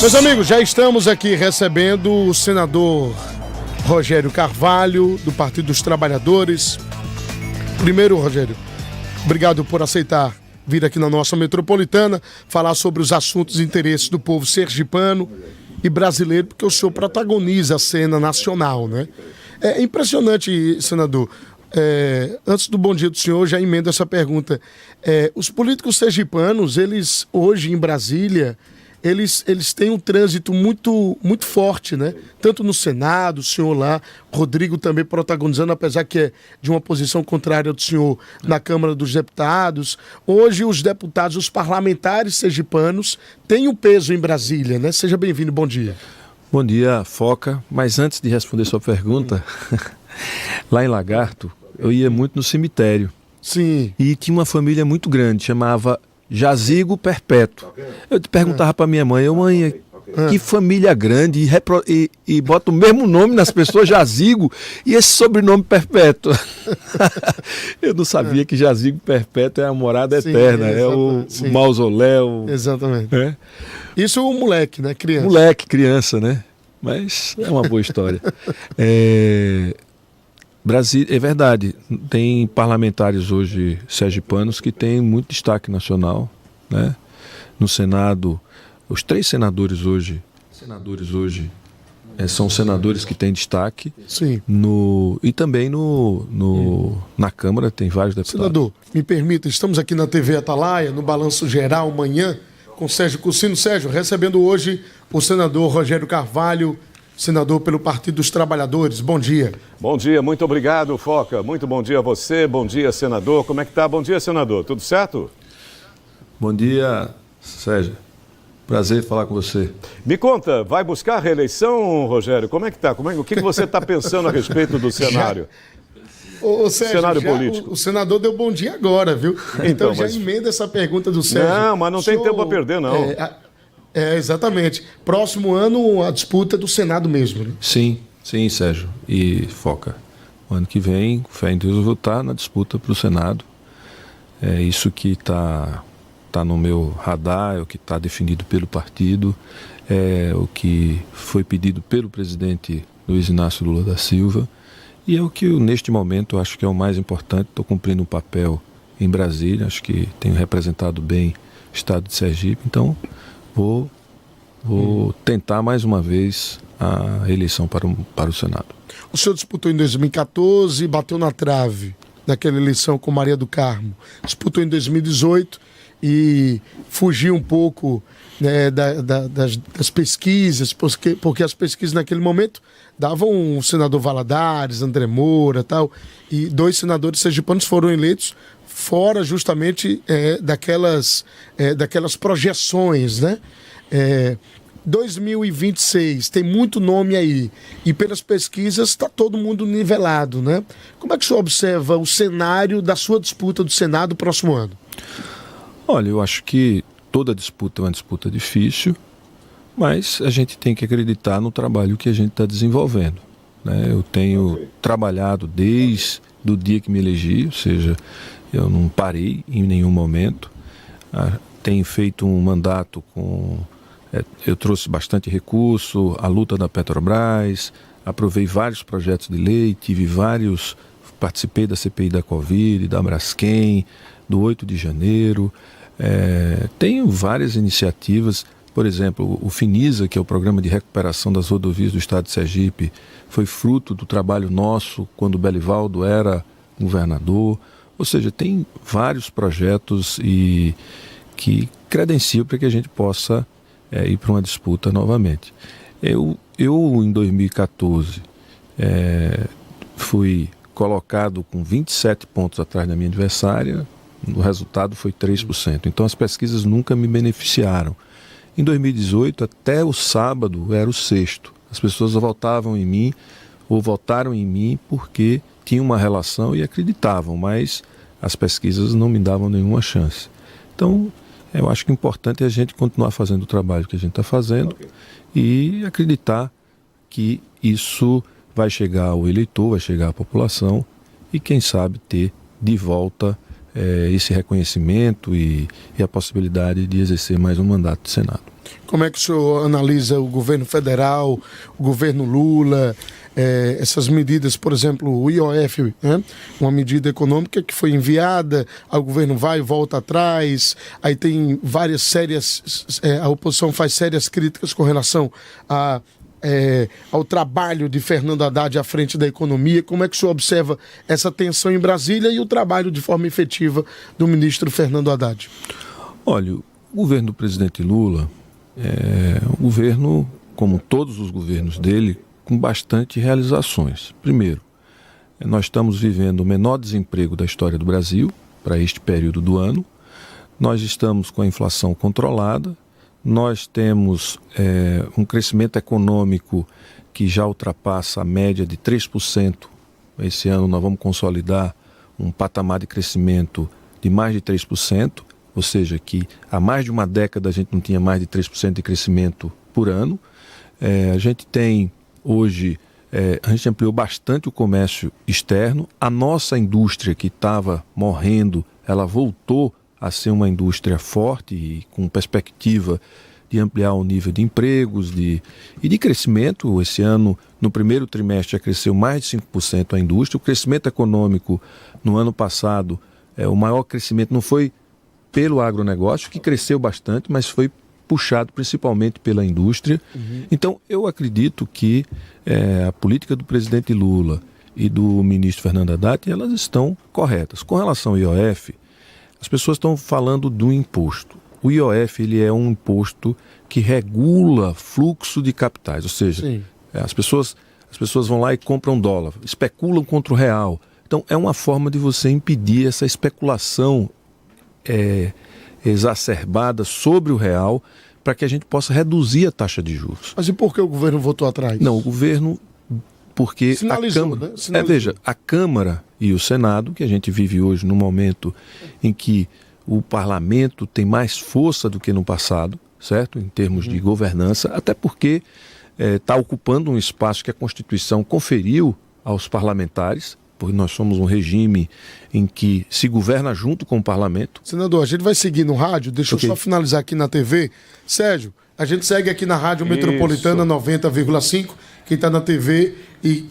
Meus amigos, já estamos aqui recebendo o senador Rogério Carvalho, do Partido dos Trabalhadores. Primeiro, Rogério, obrigado por aceitar vir aqui na nossa metropolitana, falar sobre os assuntos e interesses do povo sergipano e brasileiro, porque o senhor protagoniza a cena nacional, né? É impressionante, senador. Antes do bom dia do senhor, já emendo essa pergunta. Os políticos sergipanos, eles hoje em Brasília, eles têm um trânsito muito, muito forte, né? Tanto no Senado, o senhor lá, Rodrigo também protagonizando, apesar que é de uma posição contrária do senhor na Câmara dos Deputados. Hoje os deputados, os parlamentares sergipanos têm um peso em Brasília, né? Seja bem-vindo, bom dia. Bom dia, Foca. Mas antes de responder sua pergunta, lá em Lagarto, eu ia muito no cemitério. Sim. E tinha uma família muito grande, chamava Jazigo Perpétuo. Eu perguntava para minha mãe, que família grande, e bota o mesmo nome nas pessoas, Jazigo, e esse sobrenome Perpétuo. Eu não sabia que Jazigo Perpétuo é a morada eterna, é o mausoléu. Exatamente. Isso o moleque, né? Criança. Moleque, criança, né? Mas é uma boa história. Brasil, é verdade, tem parlamentares hoje sergipanos que têm muito destaque nacional, né? No Senado, os 3 senadores hoje são senadores que têm destaque. Sim. E também na Câmara tem vários deputados. Senador, me permita, estamos aqui na TV Atalaia, no Balanço Geral, amanhã, com Sérgio Cursino. Sérgio, recebendo hoje o senador Rogério Carvalho, senador pelo Partido dos Trabalhadores. Bom dia. Bom dia, muito obrigado, Foca. Muito bom dia a você, bom dia, senador. Como é que tá? Bom dia, senador. Tudo certo? Bom dia, Sérgio. Prazer falar com você. Me conta, vai buscar a reeleição, Rogério? Como é que tá? O que você está pensando a respeito do cenário? Ô, Sérgio, cenário político. O senador deu bom dia agora, viu? Então já emenda essa pergunta do Sérgio. Não, mas não tem tempo a perder, não. Exatamente. Próximo ano, a disputa do Senado mesmo, né? Sim, Sérgio. E Foca, o ano que vem, fé em Deus, eu vou estar na disputa para o Senado. É isso que está no meu radar, é o que está definido pelo partido, é o que foi pedido pelo presidente Luiz Inácio Lula da Silva, e é o que, neste momento, eu acho que é o mais importante. Estou cumprindo um papel em Brasília, acho que tenho representado bem o estado de Sergipe, então vou tentar mais uma vez a eleição para o Senado. O senhor disputou em 2014, bateu na trave naquela eleição com Maria do Carmo. Disputou em 2018 e fugiu um pouco, né, das pesquisas, porque as pesquisas naquele momento davam o senador Valadares, André Moura e tal, e 2 senadores sergipanos foram eleitos fora justamente daquelas projeções, né? 2026, tem muito nome aí, e pelas pesquisas está todo mundo nivelado, né? Como é que o senhor observa o cenário da sua disputa do Senado próximo ano? Olha, eu acho que toda disputa é uma disputa difícil, mas a gente tem que acreditar no trabalho que a gente está desenvolvendo, né? Eu tenho trabalhado desde o dia que me elegi, ou seja, eu não parei em nenhum momento. Tenho feito um mandato eu trouxe bastante recurso, a luta da Petrobras, aprovei vários projetos de lei, participei da CPI da Covid, da Braskem, do 8 de janeiro, tenho várias iniciativas. Por exemplo, o Finisa, que é o Programa de Recuperação das Rodovias do Estado de Sergipe, foi fruto do trabalho nosso quando o Belivaldo era governador. Ou seja, tem vários projetos que credenciam para que a gente possa ir para uma disputa novamente. Eu em 2014, fui colocado com 27 pontos atrás da minha adversária, o resultado foi 3%. Então as pesquisas nunca me beneficiaram. Em 2018, até o sábado, era o 6º. As pessoas votavam em mim, ou votaram em mim porque tinham uma relação e acreditavam, mas as pesquisas não me davam nenhuma chance. Então, eu acho que o importante é a gente continuar fazendo o trabalho que a gente está fazendo e acreditar que isso vai chegar ao eleitor, vai chegar à população e, quem sabe, ter de volta esse reconhecimento e a possibilidade de exercer mais um mandato de Senado. Como é que o senhor analisa o governo federal, o governo Lula, essas medidas, por exemplo, o IOF, né? Uma medida econômica que foi enviada, o governo vai e volta atrás, aí tem várias a oposição faz sérias críticas com relação ao trabalho de Fernando Haddad à frente da economia. Como é que o senhor observa essa tensão em Brasília e o trabalho de forma efetiva do Fernando Haddad? Olha, o governo do presidente Lula é um governo, como todos os governos dele, com bastante realizações. Primeiro, nós estamos vivendo o menor desemprego da história do Brasil para este período do ano. Nós estamos com a inflação controlada. Nós temos um crescimento econômico que já ultrapassa a média de 3%. Esse ano nós vamos consolidar um patamar de crescimento de mais de 3%, ou seja, que há mais de uma década a gente não tinha mais de 3% de crescimento por ano. A gente tem hoje, a gente ampliou bastante o comércio externo. A nossa indústria que estava morrendo, ela voltou a ser uma indústria forte e com perspectiva de ampliar o nível de empregos e de crescimento. Esse ano, no primeiro trimestre, já cresceu mais de 5% a indústria. O crescimento econômico no ano passado, o maior crescimento não foi pelo agronegócio, que cresceu bastante, mas foi puxado principalmente pela indústria. Então, eu acredito que a política do presidente Lula e do ministro Fernando Haddad, elas estão corretas. Com relação ao IOF, as pessoas estão falando do imposto. O IOF ele é um imposto que regula fluxo de capitais, ou seja, as pessoas vão lá e compram dólar, especulam contra o real. Então, é uma forma de você impedir essa especulação exacerbada sobre o real, para que a gente possa reduzir a taxa de juros. Mas e por que o governo votou atrás? Não, o governo, porque sinalizou, a Câmara, né? Sinalizou. Veja, a Câmara e o Senado, que a gente vive hoje num momento em que o parlamento tem mais força do que no passado, certo? Em termos de governança, até porque está ocupando um espaço que a Constituição conferiu aos parlamentares, porque nós somos um regime em que se governa junto com o parlamento. Senador, a gente vai seguir no rádio, deixa eu só finalizar aqui na TV. Sérgio, a gente segue aqui na Rádio Metropolitana 90,5, quem está na TV e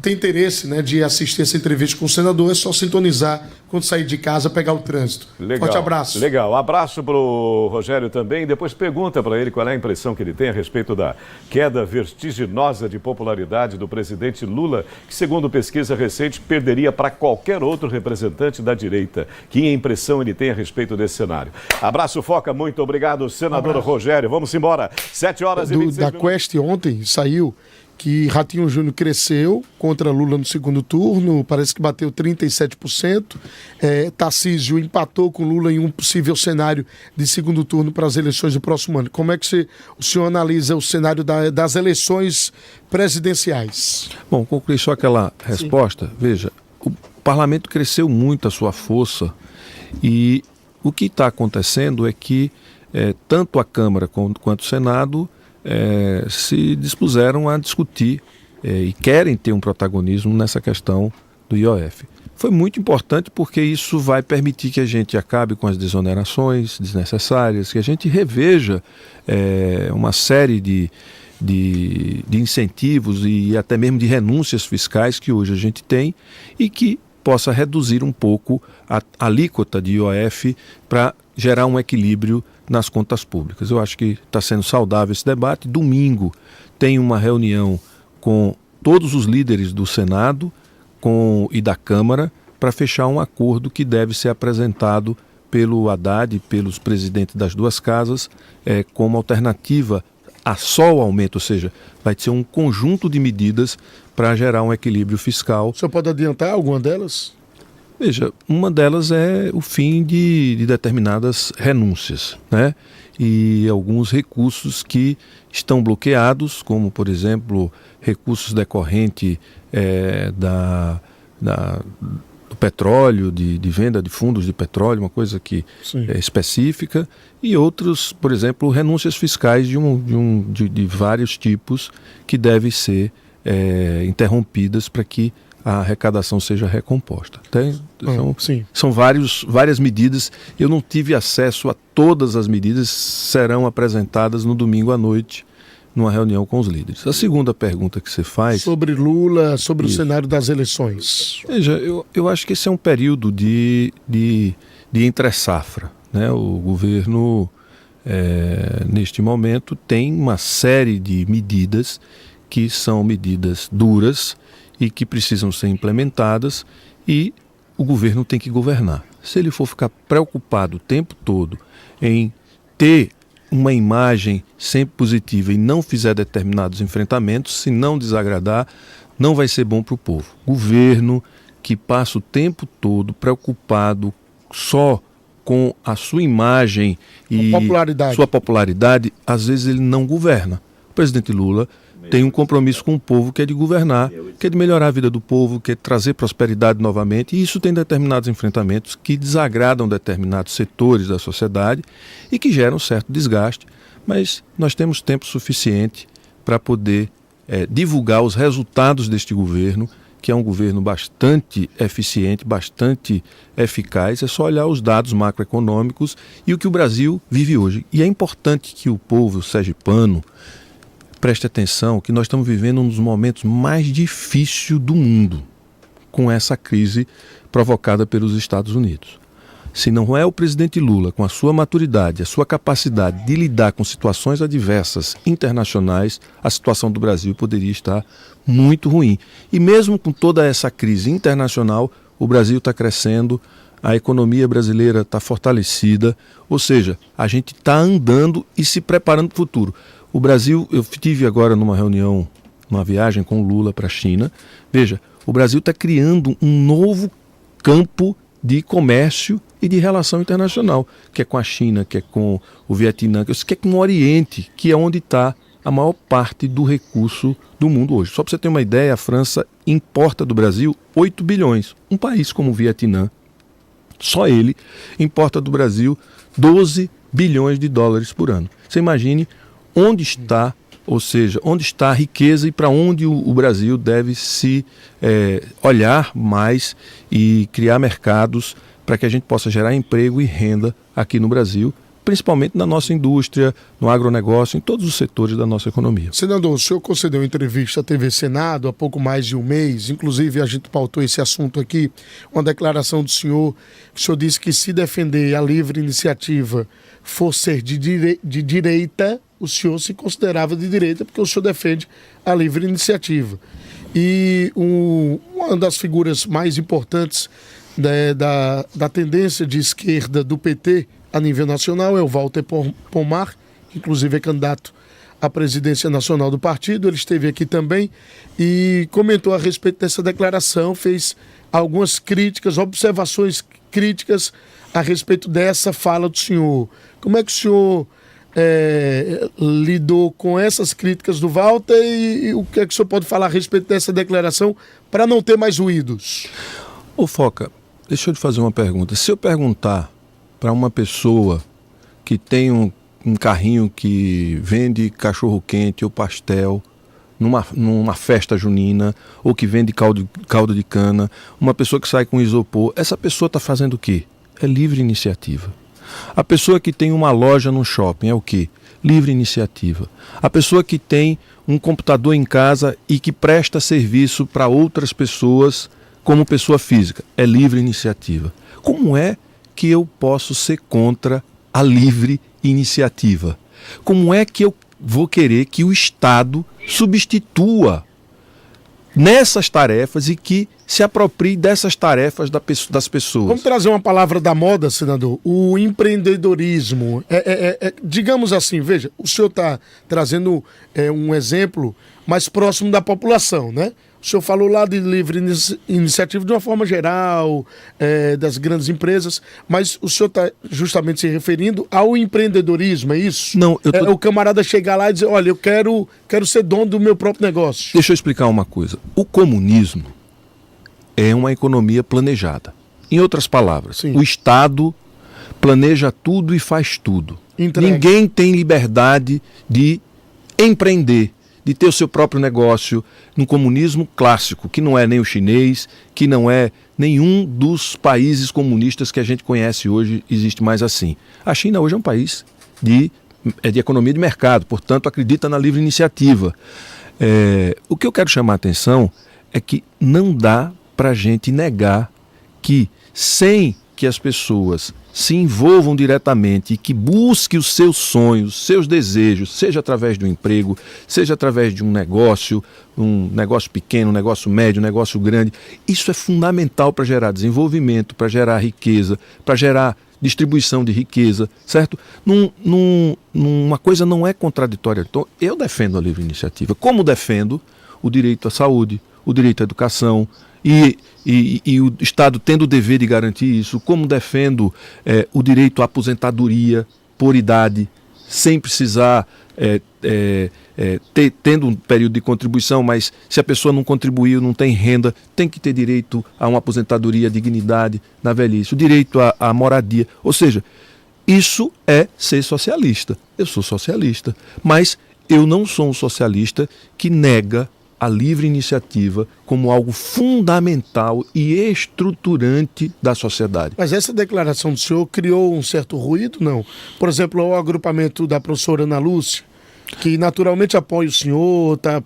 tem interesse, né, de assistir essa entrevista com o senador, é só sintonizar quando sair de casa, pegar o trânsito. Legal. Forte abraço. Legal. Abraço para o Rogério também. Depois pergunta para ele qual é a impressão que ele tem a respeito da queda vertiginosa de popularidade do presidente Lula, que, segundo pesquisa recente, perderia para qualquer outro representante da direita. Que impressão ele tem a respeito desse cenário? Abraço, Foca. Muito obrigado, senador Rogério. Vamos embora. 7h26. Da Quest ontem saiu que Ratinho Júnior cresceu contra Lula no segundo turno, parece que bateu 37%. Tarcísio empatou com Lula em um possível cenário de segundo turno para as eleições do próximo ano. Como é que o senhor analisa o cenário das eleições presidenciais? Bom, concluir só aquela resposta. Sim. Veja, o parlamento cresceu muito a sua força e o que está acontecendo é que tanto a Câmara quanto o Senado se dispuseram a discutir e querem ter um protagonismo nessa questão do IOF. Foi muito importante porque isso vai permitir que a gente acabe com as desonerações desnecessárias, que a gente reveja uma série de incentivos e até mesmo de renúncias fiscais que hoje a gente tem e que possa reduzir um pouco a alíquota de IOF para gerar um equilíbrio nas contas públicas. Eu acho que está sendo saudável esse debate. Domingo tem uma reunião com todos os líderes do Senado e da Câmara para fechar um acordo que deve ser apresentado pelo Haddad e pelos presidentes das duas casas como alternativa a só o aumento, ou seja, vai ser um conjunto de medidas para gerar um equilíbrio fiscal. O senhor pode adiantar alguma delas? Veja, uma delas é o fim de determinadas renúncias, né? E alguns recursos que estão bloqueados, como, por exemplo, recursos decorrentes do petróleo, de venda de fundos de petróleo, uma coisa que é específica, e outros, por exemplo, renúncias fiscais de vários tipos que devem ser interrompidas para que a arrecadação seja recomposta. São várias medidas. Eu não tive acesso a todas as medidas, serão apresentadas no domingo à noite, numa reunião com os líderes. A segunda pergunta que você faz... Sobre Lula, sobre o cenário das eleições. Veja, eu acho que esse é um período de entre-safra, né? O governo, neste momento, tem uma série de medidas que são medidas duras e que precisam ser implementadas, e o governo tem que governar. Se ele for ficar preocupado o tempo todo em ter uma imagem sempre positiva e não fizer determinados enfrentamentos, se não desagradar, não vai ser bom para o povo. Governo que passa o tempo todo preocupado só com a sua imagem e sua popularidade, às vezes ele não governa. O presidente Lula tem um compromisso com o povo que é de governar, que é de melhorar a vida do povo, que é de trazer prosperidade novamente, e isso tem determinados enfrentamentos que desagradam determinados setores da sociedade e que geram certo desgaste, mas nós temos tempo suficiente para poder divulgar os resultados deste governo, que é um governo bastante eficiente, bastante eficaz. É só olhar os dados macroeconômicos e o que o Brasil vive hoje. E é importante que o povo sergipano preste atenção que nós estamos vivendo um dos momentos mais difíceis do mundo, com essa crise provocada pelos Estados Unidos. Se não é o presidente Lula, com a sua maturidade, a sua capacidade de lidar com situações adversas internacionais, a situação do Brasil poderia estar muito ruim. E mesmo com toda essa crise internacional, o Brasil está crescendo, a economia brasileira está fortalecida, ou seja, a gente está andando e se preparando para o futuro. O Brasil, eu estive agora numa reunião, numa viagem com o Lula para a China. Veja, o Brasil está criando um novo campo de comércio e de relação internacional, que é com a China, que é com o Vietnã, que é com o Oriente, que é onde está a maior parte do recurso do mundo hoje. Só para você ter uma ideia, a França importa do Brasil 8 bilhões. Um país como o Vietnã, só ele, importa do Brasil 12 bilhões de dólares por ano. Você imagine onde está, ou seja, onde está a riqueza e para onde o Brasil deve se olhar mais e criar mercados para que a gente possa gerar emprego e renda aqui no Brasil, principalmente na nossa indústria, no agronegócio, em todos os setores da nossa economia. Senador, o senhor concedeu entrevista à TV Senado há pouco mais de um mês, inclusive a gente pautou esse assunto aqui, uma declaração do senhor, que o senhor disse que se defender a livre iniciativa for ser de direita, o senhor se considerava de direita porque o senhor defende a livre iniciativa. E uma das figuras mais importantes da tendência de esquerda do PT a nível nacional é o Walter Pomar, que inclusive é candidato à presidência nacional do partido. Ele esteve aqui também e comentou a respeito dessa declaração, fez algumas críticas, observações críticas a respeito dessa fala do senhor. Como é que o senhor lidou com essas críticas do Walter e o que é que o senhor pode falar a respeito dessa declaração para não ter mais ruídos? Ô Foca, deixa eu te fazer uma pergunta. Se eu perguntar para uma pessoa que tem um carrinho que vende cachorro-quente ou pastel numa festa junina, ou que vende caldo de cana, uma pessoa que sai com isopor, essa pessoa está fazendo o quê? É livre iniciativa. A pessoa que tem uma loja no shopping é o quê? Livre iniciativa. A pessoa que tem um computador em casa e que presta serviço para outras pessoas como pessoa física é livre iniciativa. Como é que eu posso ser contra a livre iniciativa? Como é que eu vou querer que o Estado substitua nessas tarefas e que se aproprie dessas tarefas das pessoas? Vamos trazer uma palavra da moda, senador, o empreendedorismo. Digamos assim, veja, o senhor está trazendo um exemplo mais próximo da população, né? O senhor falou lá de livre iniciativa de uma forma geral, das grandes empresas, mas o senhor está justamente se referindo ao empreendedorismo, é isso? Não, o camarada chegar lá e dizer, olha, eu quero ser dono do meu próprio negócio. Deixa eu explicar uma coisa. O comunismo é uma economia planejada. Em outras palavras, sim, o Estado planeja tudo e faz tudo. Ninguém tem liberdade de empreender, de ter o seu próprio negócio, num comunismo clássico, que não é nem o chinês, que não é nenhum dos países comunistas que a gente conhece hoje, existe mais assim. A China hoje é um país de economia de mercado, portanto acredita na livre iniciativa. O que eu quero chamar a atenção é que não dá para a gente negar que, sem que as pessoas se envolvam diretamente e que busquem os seus sonhos, seus desejos, seja através do emprego, seja através de um negócio pequeno, um negócio médio, um negócio grande, isso é fundamental para gerar desenvolvimento, para gerar riqueza, para gerar distribuição de riqueza, certo? Uma coisa não é contraditória. Então, eu defendo a livre iniciativa, como defendo o direito à saúde, o direito à educação, e o Estado tendo o dever de garantir isso, como defendo o direito à aposentadoria por idade, sem precisar tendo um período de contribuição, mas se a pessoa não contribuiu, não tem renda, tem que ter direito a uma aposentadoria, a dignidade na velhice, o direito à moradia. Ou seja, isso é ser socialista. Eu sou socialista, mas eu não sou um socialista que nega a livre iniciativa como algo fundamental e estruturante da sociedade. Mas essa declaração do senhor criou um certo ruído, não? Por exemplo, o agrupamento da professora Ana Lúcia, que naturalmente apoia o senhor, está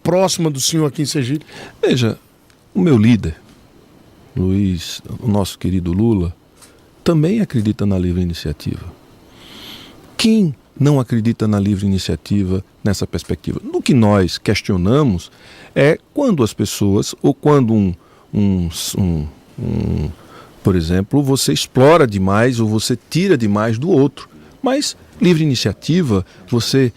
próxima do senhor aqui em Sergipe. Veja, o meu líder, Luiz, o nosso querido Lula, também acredita na livre iniciativa. Quem não acredita na livre iniciativa nessa perspectiva? No que nós questionamos é quando as pessoas, ou quando por exemplo, você explora demais ou você tira demais do outro. Mas livre iniciativa, você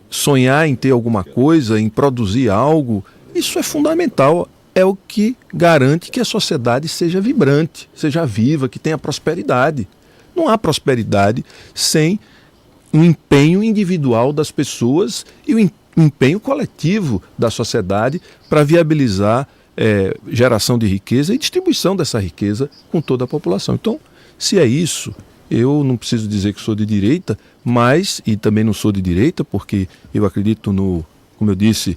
sonhar em ter alguma coisa, em produzir algo, isso é fundamental. É o que garante que a sociedade seja vibrante, seja viva, que tenha prosperidade. Não há prosperidade sem o empenho individual das pessoas e o empenho coletivo da sociedade para viabilizar geração de riqueza e distribuição dessa riqueza com toda a população. Então, se é isso, eu não preciso dizer que sou de direita, mas, e também não sou de direita, porque eu acredito como eu disse,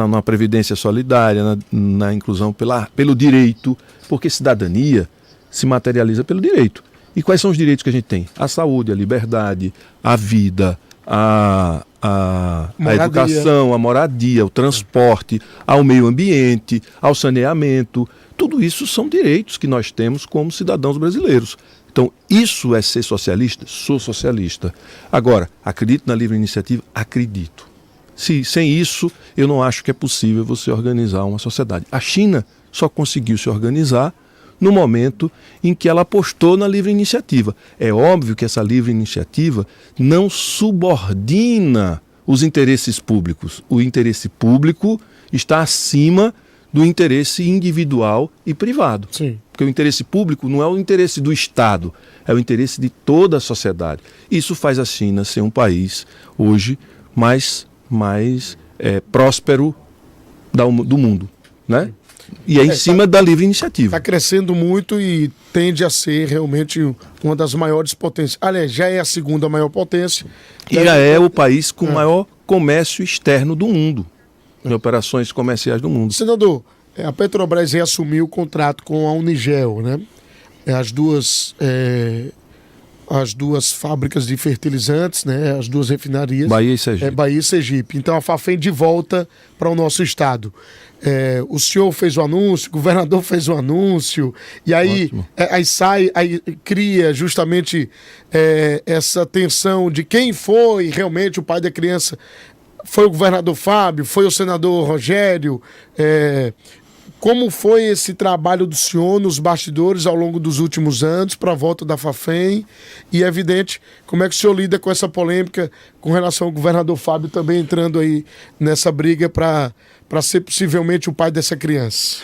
na previdência solidária, na inclusão pelo direito, porque cidadania se materializa pelo direito. E quais são os direitos que a gente tem? A saúde, a liberdade, a vida, a educação, a moradia, o transporte, ao meio ambiente, ao saneamento. Tudo isso são direitos que nós temos como cidadãos brasileiros. Então, isso é ser socialista? Sou socialista. Agora, acredito na livre iniciativa? Acredito. Sem isso, eu não acho que é possível você organizar uma sociedade. A China só conseguiu se organizar no momento em que ela apostou na livre iniciativa. É óbvio que essa livre iniciativa não subordina os interesses públicos. O interesse público está acima do interesse individual e privado. Sim. Porque o interesse público não é o interesse do Estado, é o interesse de toda a sociedade. Isso faz a China ser um país hoje mais próspero do mundo, né? E é em cima da livre iniciativa. Está crescendo muito e tende a ser realmente uma das maiores potências. Aliás, já é a segunda maior potência. E já é o país com o maior comércio externo do mundo, em operações comerciais do mundo. Senador, a Petrobras reassumiu o contrato com a Unigel, né? As duas fábricas de fertilizantes, né? As duas refinarias. Bahia e Sergipe. Bahia e Sergipe. Então a Fafem de volta para o nosso estado. O senhor fez o anúncio, o governador fez o anúncio, e aí cria justamente essa tensão de quem foi realmente o pai da criança. Foi o governador Fábio, foi o senador Rogério. Como foi esse trabalho do senhor nos bastidores ao longo dos últimos anos para a volta da Fafem? E é evidente, como é que o senhor lida com essa polêmica com relação ao governador Fábio também entrando aí nessa briga para ser possivelmente o pai dessa criança?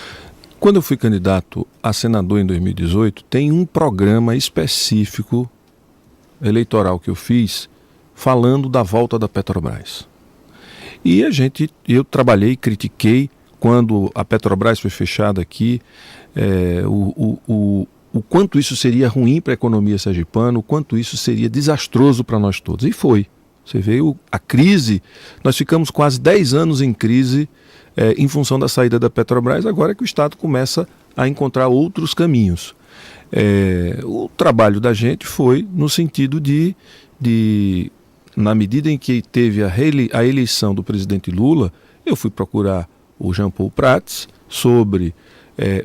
Quando eu fui candidato a senador em 2018, tem um programa específico eleitoral que eu fiz falando da volta da Petrobras. E eu trabalhei, critiquei, quando a Petrobras foi fechada aqui, o quanto isso seria ruim para a economia sergipana, o quanto isso seria desastroso para nós todos. E foi. Você vê a crise, nós ficamos quase 10 anos em crise em função da saída da Petrobras, agora é que o Estado começa a encontrar outros caminhos. O trabalho da gente foi no sentido de na medida em que teve a eleição do presidente Lula, eu fui procurar o Jean Paul Prats sobre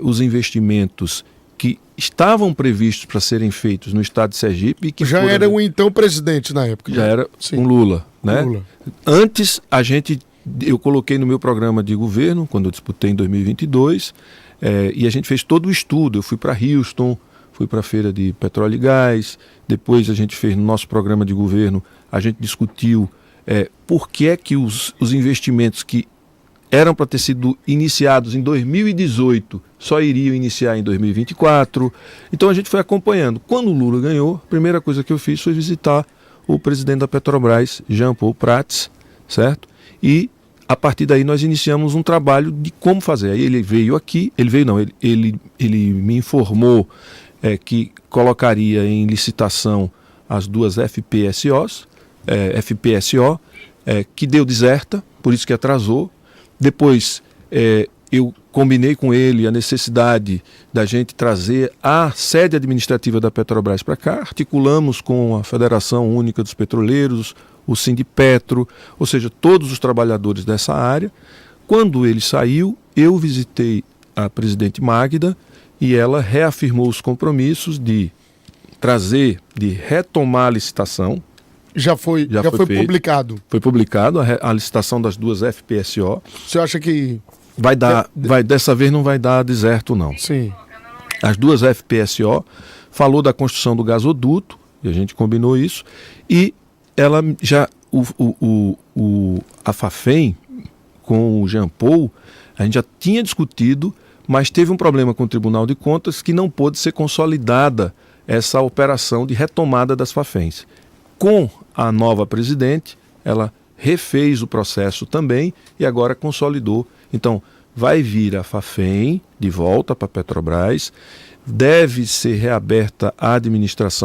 os investimentos que estavam previstos para serem feitos no estado de Sergipe. E que já era o então presidente na época. Já era com Lula, né? Lula. Antes, eu coloquei no meu programa de governo, quando eu disputei em 2022, e a gente fez todo o estudo. Eu fui para Houston, fui para a feira de petróleo e gás, depois a gente fez no nosso programa de governo, a gente discutiu por que é que os investimentos que eram para ter sido iniciados em 2018 só iriam iniciar em 2024. Então a gente foi acompanhando. Quando o Lula ganhou, a primeira coisa que eu fiz foi visitar o presidente da Petrobras, Jean Paul Prats, certo? E a partir daí nós iniciamos um trabalho de como fazer. Aí ele veio aqui, ele me informou que colocaria em licitação as duas FPSO, que deu deserta, por isso que atrasou. Depois eu combinei com ele a necessidade da gente trazer a sede administrativa da Petrobras para cá, articulamos com a Federação Única dos Petroleiros, o Sindipetro, ou seja, todos os trabalhadores dessa área. Quando ele saiu, eu visitei a presidente Magda e ela reafirmou os compromissos de retomar a licitação. Já foi publicado. Foi publicado a licitação das duas FPSO. Você acha que dessa vez não vai dar deserto, não? Sim. As duas FPSO falou da construção do gasoduto, e a gente combinou isso, e ela já a Fafem com o Jean Paul, a gente já tinha discutido, mas teve um problema com o Tribunal de Contas que não pôde ser consolidada essa operação de retomada das Fafens. Com a nova presidente, ela refez o processo também e agora consolidou. Então, vai vir a Fafem de volta para a Petrobras, deve ser reaberta a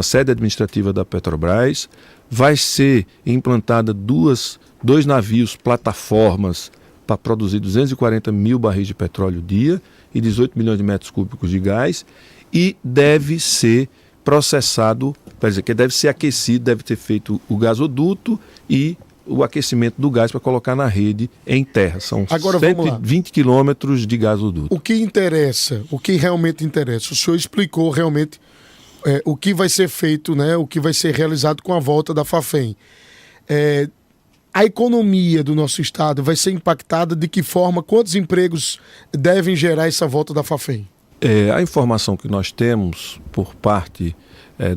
sede administrativa da Petrobras, vai ser implantada dois navios, plataformas, para produzir 240 mil barris de petróleo dia e 18 milhões de metros cúbicos de gás, e deve ser processado, quer dizer, que deve ser aquecido, deve ter feito o gasoduto e o aquecimento do gás para colocar na rede em terra. São 120 quilômetros de gasoduto. O que interessa, o que realmente interessa? O senhor explicou realmente o que vai ser feito, né, o que vai ser realizado com a volta da Fafem. A economia do nosso estado vai ser impactada de que forma? Quantos empregos devem gerar essa volta da Fafem? A informação que nós temos por parte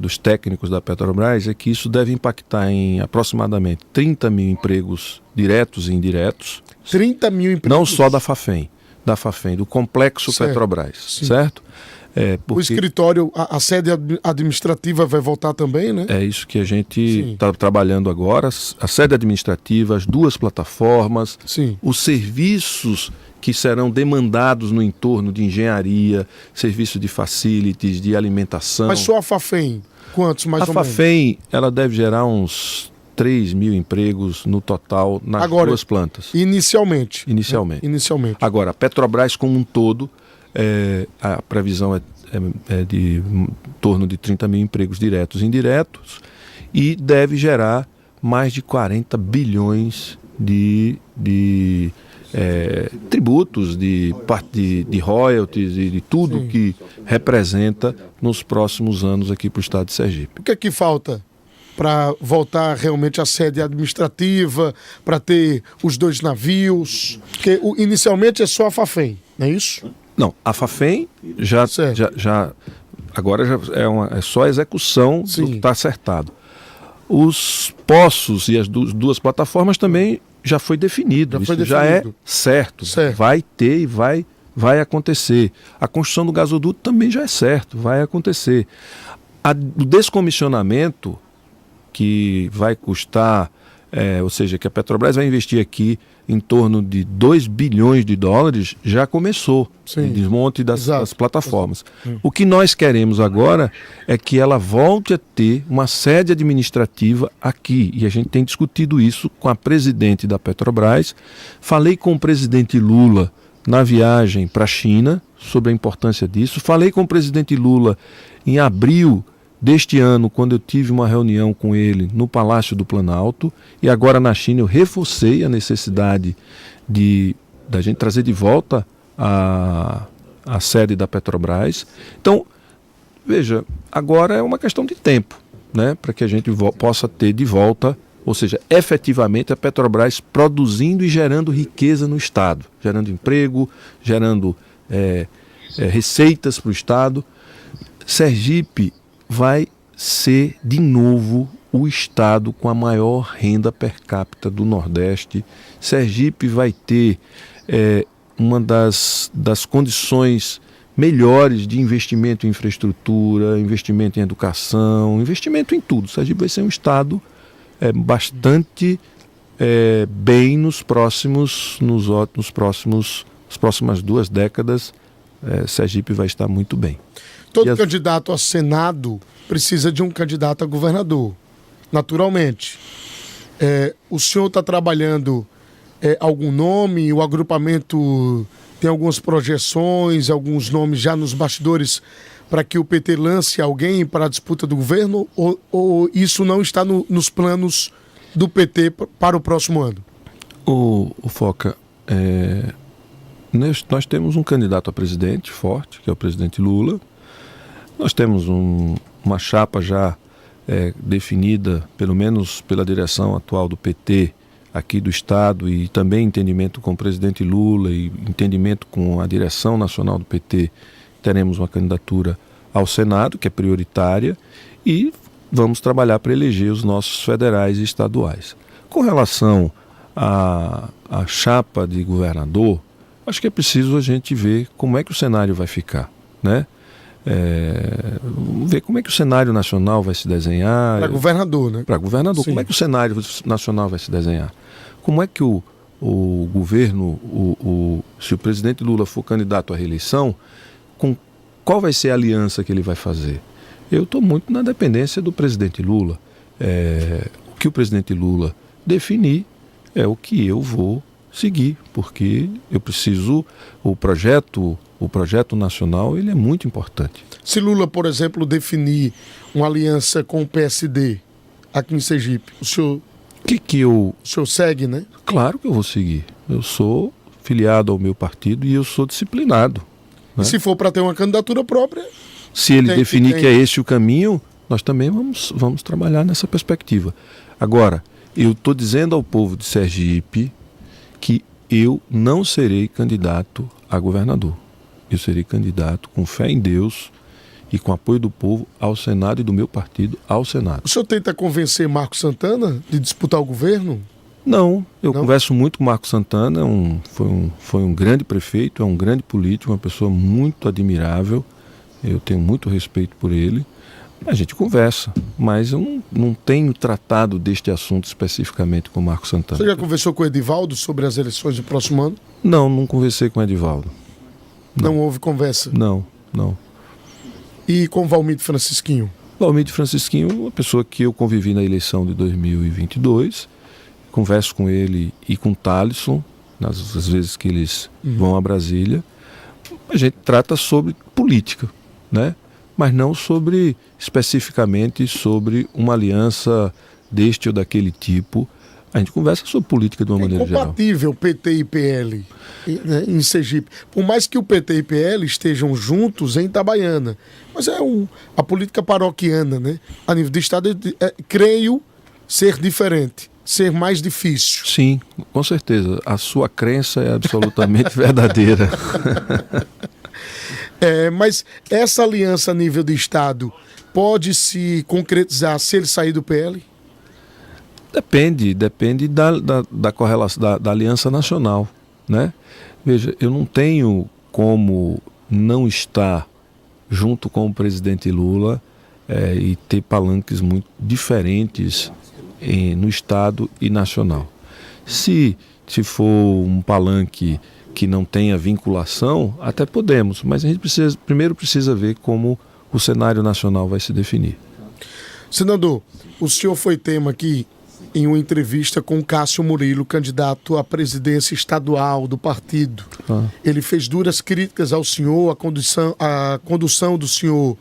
dos técnicos da Petrobras é que isso deve impactar em aproximadamente 30 mil empregos diretos e indiretos. 30 mil empregos? Não só da Fafem, do complexo certo. Petrobras, sim. Certo? O escritório, a sede administrativa vai voltar também, né? É isso que a gente está trabalhando agora. A sede administrativa, as duas plataformas, sim. Os serviços que serão demandados no entorno de engenharia, serviço de facilities, de alimentação. Mas só a Fafem, quantos mais ou menos? A Fafem, ela deve gerar uns 3 mil empregos no total nas duas plantas. Inicialmente. Inicialmente. Agora, a Petrobras como um todo, a previsão é de em torno de 30 mil empregos diretos e indiretos e deve gerar mais de 40 bilhões de tributos, de royalties e de tudo sim. Que representa nos próximos anos aqui para o estado de Sergipe. O que é que falta para voltar realmente à sede administrativa, para ter os dois navios? Porque inicialmente é só a Fafem, não é isso? Não, a Fafem agora é só a execução do que está acertado. Os poços e as duas plataformas também já foi definido. Já é certo. Vai ter e vai acontecer. A construção do gasoduto também já é certo, vai acontecer. O descomissionamento, que vai custar ou seja, que a Petrobras vai investir aqui em torno de 2 bilhões de dólares, já começou o desmonte das plataformas. O que nós queremos agora é que ela volte a ter uma sede administrativa aqui, e a gente tem discutido isso com a presidente da Petrobras. Falei com o presidente Lula na viagem para a China sobre a importância disso. Falei com o presidente Lula em abril deste ano, quando eu tive uma reunião com ele no Palácio do Planalto, e agora na China eu reforcei a necessidade da gente trazer de volta a sede da Petrobras. Então, veja, agora é uma questão de tempo, né, para que a gente possa ter de volta, ou seja, efetivamente a Petrobras produzindo e gerando riqueza no Estado, gerando emprego, gerando receitas para o Estado. Sergipe vai ser, de novo, o estado com a maior renda per capita do Nordeste. Sergipe vai ter uma das condições melhores de investimento em infraestrutura, investimento em educação, investimento em tudo. Sergipe vai ser um estado bastante bem nas próximas 2 décadas. Sergipe vai estar muito bem. Todo candidato a Senado precisa de um candidato a governador, naturalmente. O senhor está trabalhando algum nome? O agrupamento tem algumas projeções, alguns nomes já nos bastidores para que o PT lance alguém para a disputa do governo? Ou isso não está nos planos do PT para o próximo ano? O Foca, nós temos um candidato a presidente forte, que é o presidente Lula. Nós temos uma chapa já definida, pelo menos pela direção atual do PT aqui do Estado, e também entendimento com o presidente Lula e entendimento com a direção nacional do PT. Teremos uma candidatura ao Senado, que é prioritária, e vamos trabalhar para eleger os nossos federais e estaduais. Com relação à chapa de governador, acho que é preciso a gente ver como é que o cenário vai ficar, né? Ver como é que o cenário nacional vai se desenhar. Para governador, né? Para governador. Sim. Como é que o cenário nacional vai se desenhar? Como é que o governo, se o presidente Lula for candidato à reeleição, qual vai ser a aliança que ele vai fazer? Eu estou muito na dependência do presidente Lula. O que o presidente Lula definir é o que eu vou seguir, porque eu preciso, o projeto nacional, ele é muito importante. Se Lula, por exemplo, definir uma aliança com o PSD aqui em Sergipe, o senhor o senhor segue, né? Claro que eu vou seguir. Eu sou filiado ao meu partido e eu sou disciplinado, né? E se for para ter uma candidatura própria? Se ele definir que é esse o caminho, nós também vamos trabalhar nessa perspectiva. Agora, eu estou dizendo ao povo de Sergipe que eu não serei candidato a governador. Eu serei candidato com fé em Deus e com apoio do povo ao Senado e do meu partido ao Senado. O senhor tenta convencer Marcos Santana de disputar o governo? Não, eu converso muito com Marcos Santana, foi um grande prefeito, é um grande político, uma pessoa muito admirável, eu tenho muito respeito por ele. A gente conversa, mas eu não tenho tratado deste assunto especificamente com o Marcos Santana. Você já conversou com o Edivaldo sobre as eleições do próximo ano? Não conversei com o Edivaldo. Não houve conversa? Não. E com o Valmir Francisquinho? Valmir Francisquinho, uma pessoa que eu convivi na eleição de 2022, converso com ele e com o Thalisson, nas vezes que eles vão a Brasília. A gente trata sobre política, né? Mas não especificamente sobre uma aliança deste ou daquele tipo. A gente conversa sobre política de uma maneira geral. É incompatível PT e PL, né, em Sergipe. Por mais que o PT e PL estejam juntos em Itabaiana. Mas a política paroquiana, né? A nível do Estado, creio ser diferente, ser mais difícil. Sim, com certeza. A sua crença é absolutamente verdadeira. Mas essa aliança a nível de Estado pode se concretizar se ele sair do PL? Depende da correlação, da aliança nacional, né? Veja, eu não tenho como não estar junto com o presidente Lula e ter palanques muito diferentes no Estado e nacional. Se for um palanque que não tenha vinculação, até podemos, mas a gente primeiro precisa ver como o cenário nacional vai se definir. Senador, o senhor foi tema aqui em uma entrevista com o Cássio Murilo, candidato à presidência estadual do partido. Ele fez duras críticas ao senhor, a condução do senhor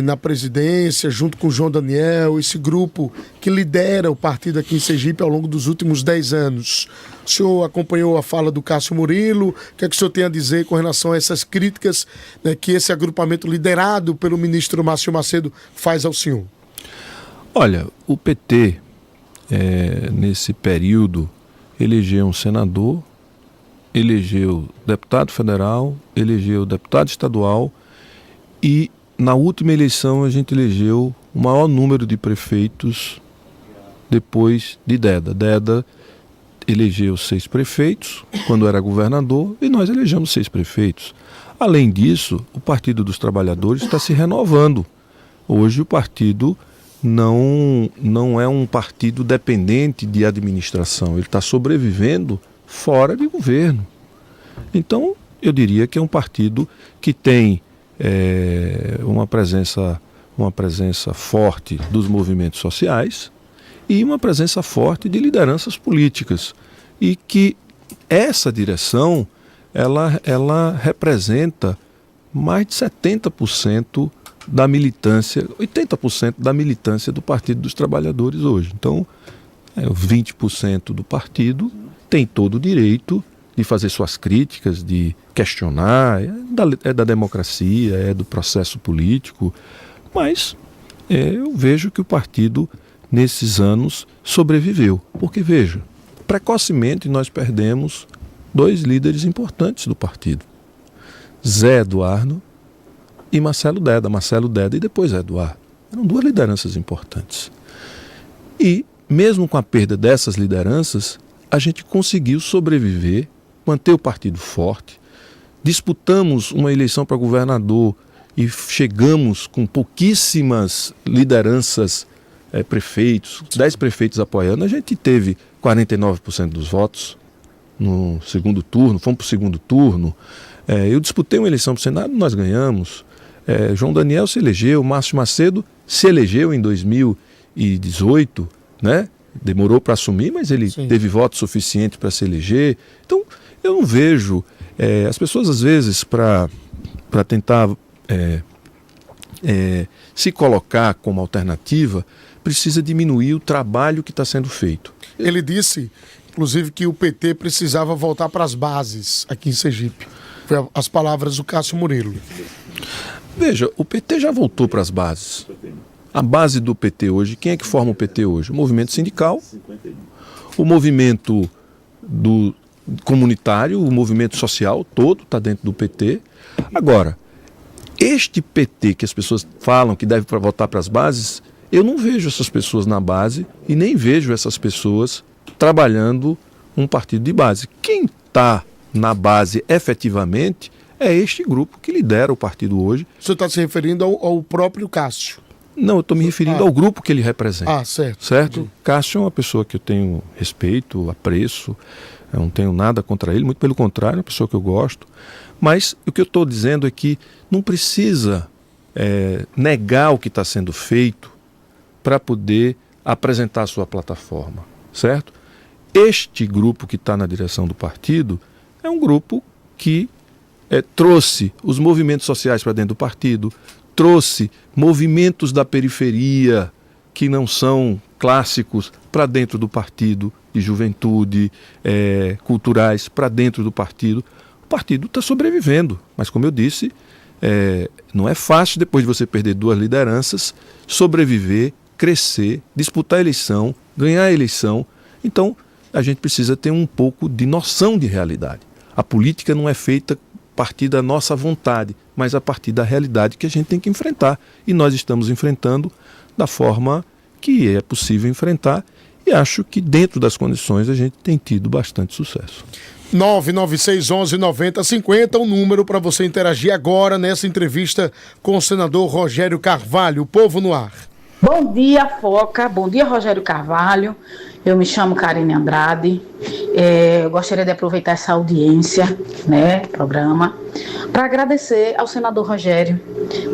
na presidência, junto com o João Daniel, esse grupo que lidera o partido aqui em Sergipe ao longo dos últimos 10 anos. O senhor acompanhou a fala do Cássio Murilo, o que é que o senhor tem a dizer com relação a essas críticas, né, que esse agrupamento liderado pelo ministro Márcio Macedo faz ao senhor? Olha, o PT, nesse período, elegeu um senador, elegeu deputado federal, elegeu deputado estadual e na última eleição a gente elegeu o maior número de prefeitos depois de Deda. Deda elegeu 6 prefeitos quando era governador e nós elegemos 6 prefeitos. Além disso, o Partido dos Trabalhadores está se renovando. Hoje o partido não é um partido dependente de administração, ele está sobrevivendo fora de governo. Então, eu diria que é um partido que tem uma presença forte dos movimentos sociais e uma presença forte de lideranças políticas. E que essa direção, ela representa mais de 70% da militância, 80% da militância do Partido dos Trabalhadores hoje. Então, 20% do partido tem todo o direito de fazer suas críticas, de questionar, é da democracia, é do processo político, mas eu vejo que o partido, nesses anos, sobreviveu. Porque, veja, precocemente nós perdemos 2 líderes importantes do partido, Zé Eduardo e Marcelo Deda e depois Zé Eduardo. Eram 2 lideranças importantes. E, mesmo com a perda dessas lideranças, a gente conseguiu sobreviver, manter o partido forte. Disputamos uma eleição para governador e chegamos com pouquíssimas lideranças, prefeitos, 10 prefeitos apoiando. A gente teve 49% dos votos no segundo turno, fomos para o segundo turno. Eu disputei uma eleição para o Senado, nós ganhamos. João Daniel se elegeu, Márcio Macedo se elegeu em 2018, né? Demorou para assumir, mas ele teve voto suficiente para se eleger. Então, eu não vejo... as pessoas, às vezes, para tentar se colocar como alternativa, precisa diminuir o trabalho que está sendo feito. Ele disse, inclusive, que o PT precisava voltar para as bases aqui em Sergipe. Foi as palavras do Cássio Murilo. Veja, o PT já voltou para as bases. A base do PT hoje, quem é que forma o PT hoje? O movimento sindical, o movimento comunitário, o movimento social todo está dentro do PT. Agora, este PT que as pessoas falam que deve voltar para as bases, eu não vejo essas pessoas na base e nem vejo essas pessoas trabalhando um partido de base. Quem está na base efetivamente é este grupo que lidera o partido hoje. O senhor está se referindo ao próprio Cássio? Não, eu estou me referindo ao grupo que ele representa. Certo. Certo? Cássio é uma pessoa que eu tenho respeito, apreço, eu não tenho nada contra ele, muito pelo contrário, é uma pessoa que eu gosto. Mas o que eu estou dizendo é que não precisa negar o que está sendo feito para poder apresentar a sua plataforma, certo? Este grupo que está na direção do partido é um grupo que trouxe os movimentos sociais para dentro do partido, trouxe movimentos da periferia que não são clássicos para dentro do partido, de juventude, culturais para dentro do partido. O partido está sobrevivendo, mas como eu disse, não é fácil depois de você perder 2 lideranças, sobreviver, crescer, disputar a eleição, ganhar a eleição. Então, a gente precisa ter um pouco de noção de realidade. A política não é feita a partir da nossa vontade, mas a partir da realidade que a gente tem que enfrentar. E nós estamos enfrentando da forma que é possível enfrentar e acho que dentro das condições a gente tem tido bastante sucesso. 99611-9050, o número para você interagir agora nessa entrevista com o senador Rogério Carvalho. O Povo no Ar. Bom dia, Foca. Bom dia, Rogério Carvalho. Eu me chamo Karine Andrade. Eu gostaria de aproveitar essa audiência, né, programa, para agradecer ao senador Rogério,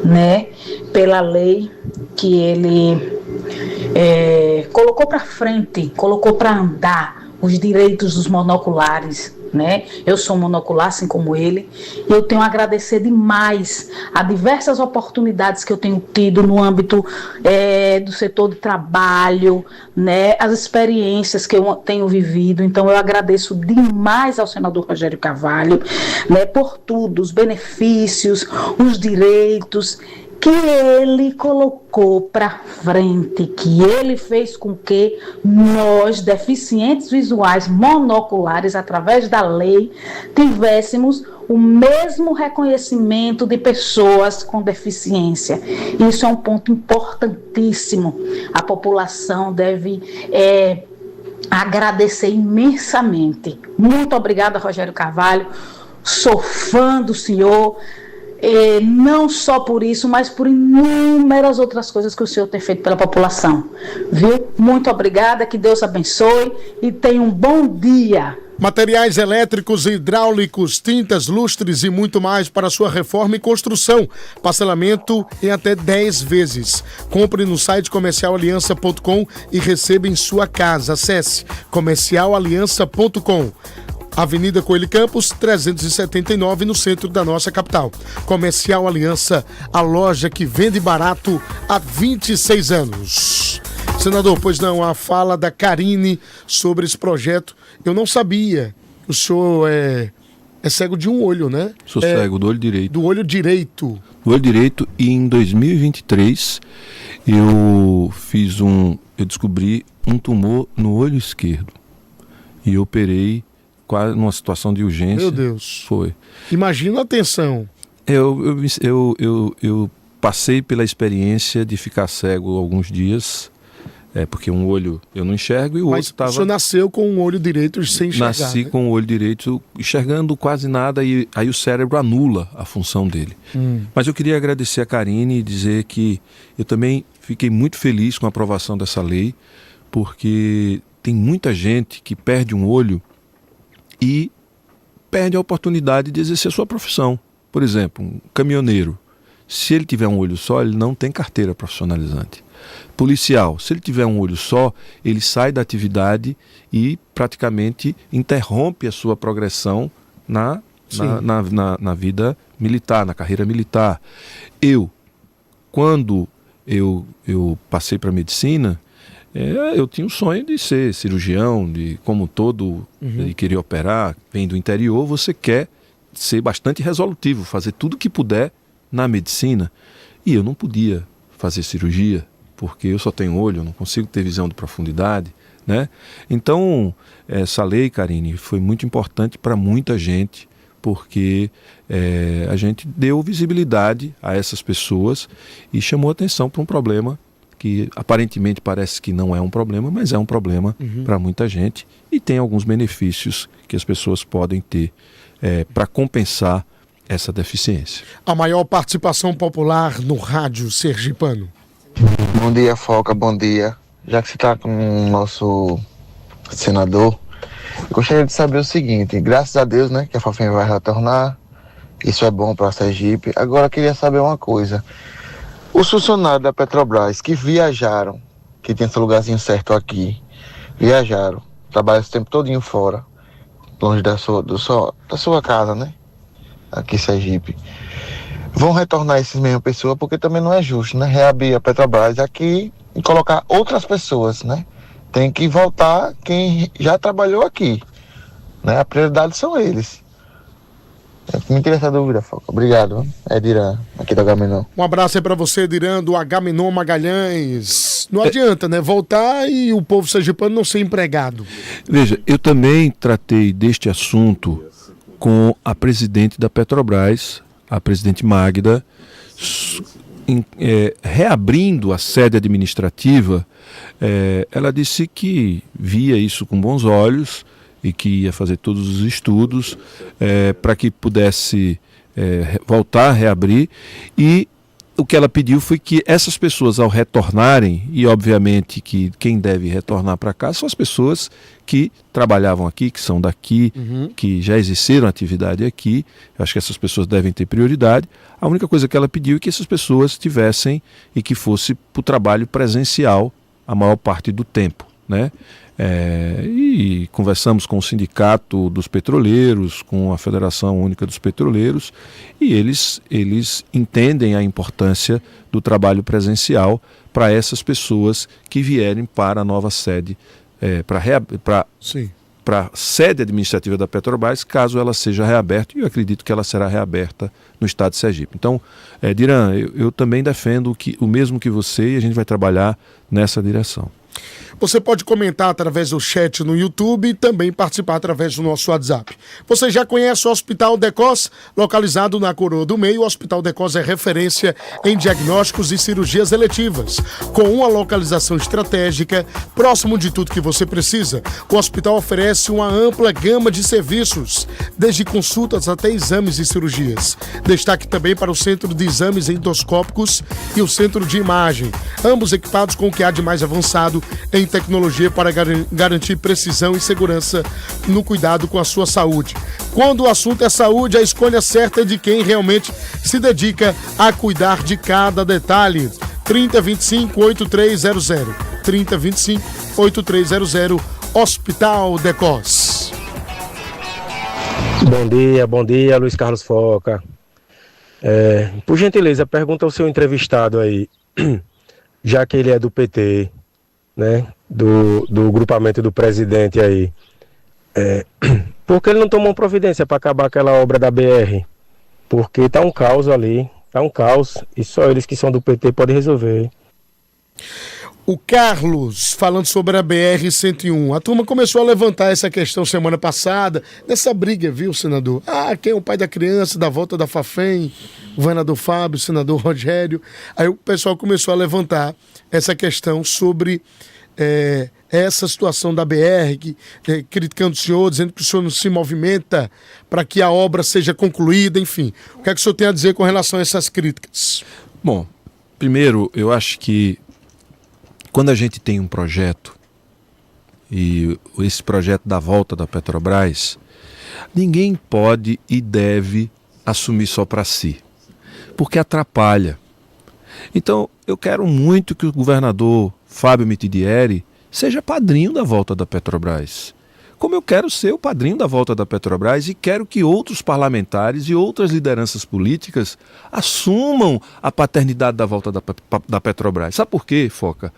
né, pela lei que ele colocou para frente, colocou para andar os direitos dos monoculares, né? Eu sou monocular, assim como ele, e eu tenho a agradecer demais a diversas oportunidades que eu tenho tido no âmbito do setor de trabalho, né? As experiências que eu tenho vivido. Então eu agradeço demais ao senador Rogério Carvalho, né, por tudo, os benefícios, os direitos que ele colocou para frente, que ele fez com que nós, deficientes visuais monoculares, através da lei, tivéssemos o mesmo reconhecimento de pessoas com deficiência. Isso é um ponto importantíssimo. A população deve agradecer imensamente. Muito obrigada, Rogério Carvalho. Sou fã do senhor. Não só por isso, mas por inúmeras outras coisas que o senhor tem feito pela população, viu? Muito obrigada, que Deus abençoe e tenha um bom dia. Materiais elétricos, hidráulicos, tintas, lustres e muito mais para sua reforma e construção. Parcelamento em até 10 vezes. Compre no site comercialaliança.com e receba em sua casa. Acesse comercialaliança.com. Avenida Coelho Campos, 379, no centro da nossa capital. Comercial Aliança, a loja que vende barato há 26 anos. Senador, pois não, a fala da Karine sobre esse projeto, eu não sabia. O senhor é cego de um olho, né? Sou cego do olho direito. Do olho direito. Do olho direito, e em 2023 eu descobri um tumor no olho esquerdo. E eu operei quase numa situação de urgência. Meu Deus. Foi. Imagina a tensão. Eu passei pela experiência de ficar cego alguns dias, porque um olho eu não enxergo e o outro estava... Mas o senhor nasceu com um olho direito sem enxergar, Nasci, né? com o olho direito enxergando quase nada, e aí o cérebro anula a função dele. Mas eu queria agradecer a Karine e dizer que eu também fiquei muito feliz com a aprovação dessa lei, porque tem muita gente que perde um olho e perde a oportunidade de exercer sua profissão. Por exemplo, um caminhoneiro, se ele tiver um olho só, ele não tem carteira profissionalizante. Policial, se ele tiver um olho só, ele sai da atividade e praticamente interrompe a sua progressão na vida militar, na carreira militar. Quando eu passei para a medicina, eu tinha o sonho de ser cirurgião, como todo, de querer operar, vem do interior, você quer ser bastante resolutivo, fazer tudo o que puder na medicina. E eu não podia fazer cirurgia, porque eu só tenho olho, eu não consigo ter visão de profundidade, né? Então, essa lei, Karine, foi muito importante para muita gente, porque a gente deu visibilidade a essas pessoas e chamou atenção para um problema que aparentemente parece que não é um problema, mas é um problema para muita gente, e tem alguns benefícios que as pessoas podem ter para compensar essa deficiência. A maior participação popular no rádio sergipano. Bom dia, Foca, bom dia. Já que você está com o nosso senador, eu gostaria de saber o seguinte: graças a Deus, né, que a Fafinha vai retornar, isso é bom para a Sergipe. Agora eu queria saber uma coisa. Os funcionários da Petrobras que viajaram, que tem seu lugarzinho certo aqui, viajaram, trabalham esse tempo todinho fora, longe da sua casa, né? Aqui em Sergipe. Vão retornar essas mesmas pessoas, porque também não é justo, né? Reabrir a Petrobras aqui e colocar outras pessoas, né? Tem que voltar quem já trabalhou aqui, né? A prioridade são eles. Me interessa a dúvida, Foca. Obrigado. É Dirã, aqui do Agamenon. Um abraço aí pra você, Dirã, do Agamenon Magalhães. Não adianta, né? Voltar e o povo sergipano não ser empregado. Veja, eu também tratei deste assunto com a presidente da Petrobras, a presidente Magda, reabrindo a sede administrativa. Ela disse que via isso com bons olhos e que ia fazer todos os estudos para que pudesse voltar a reabrir, e o que ela pediu foi que essas pessoas, ao retornarem, e obviamente que quem deve retornar para cá são as pessoas que trabalhavam aqui, que são daqui, que já exerceram atividade aqui, eu acho que essas pessoas devem ter prioridade. A única coisa que ela pediu é que essas pessoas tivessem e que fosse para o trabalho presencial a maior parte do tempo, né? E conversamos com o Sindicato dos Petroleiros, com a Federação Única dos Petroleiros, e eles entendem a importância do trabalho presencial para essas pessoas que vierem para a nova sede, para a sede administrativa da Petrobras, caso ela seja reaberta, e eu acredito que ela será reaberta no estado de Sergipe. Então, Diran, eu também defendo o mesmo que você, e a gente vai trabalhar nessa direção. Você pode comentar através do chat no YouTube e também participar através do nosso WhatsApp. Você já conhece o Hospital Decós? Localizado na Coroa do Meio, o Hospital Decós é referência em diagnósticos e cirurgias eletivas. Com uma localização estratégica, próximo de tudo que você precisa, o hospital oferece uma ampla gama de serviços, desde consultas até exames e cirurgias. Destaque também para o Centro de Exames Endoscópicos e o Centro de Imagem, ambos equipados com o que há de mais avançado em tecnologia para garantir precisão e segurança no cuidado com a sua saúde. Quando o assunto é saúde, a escolha certa é de quem realmente se dedica a cuidar de cada detalhe. 3025-8300. 3025-8300. Hospital Decós. Bom dia, Luiz Carlos Foca. Por gentileza, pergunta ao seu entrevistado aí, já que ele é do PT, né, do grupamento do presidente aí, por que ele não tomou providência para acabar aquela obra da BR? Porque tá um caos ali, e só eles que são do PT podem resolver. O Carlos, falando sobre a BR-101, a turma começou a levantar essa questão semana passada, nessa briga, viu, senador? Quem é o pai da criança, da volta da Fafem, o governador Fábio, o senador Rogério. Aí o pessoal começou a levantar essa questão sobre essa situação da BR, criticando o senhor, dizendo que o senhor não se movimenta para que a obra seja concluída, enfim. O que é que o senhor tem a dizer com relação a essas críticas? Bom, primeiro, eu acho que quando a gente tem um projeto, e esse projeto da volta da Petrobras, ninguém pode e deve assumir só para si, porque atrapalha. Então, eu quero muito que o governador Fábio Mitidieri seja padrinho da volta da Petrobras, como eu quero ser o padrinho da volta da Petrobras, e quero que outros parlamentares e outras lideranças políticas assumam a paternidade da volta da Petrobras. Sabe por quê, Foca?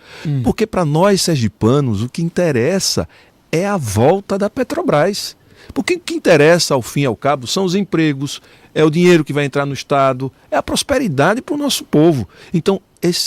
Porque para nós sergipanos o que interessa é a volta da Petrobras. Porque o que interessa, ao fim e ao cabo, são os empregos, é o dinheiro que vai entrar no Estado, é a prosperidade para o nosso povo. Então,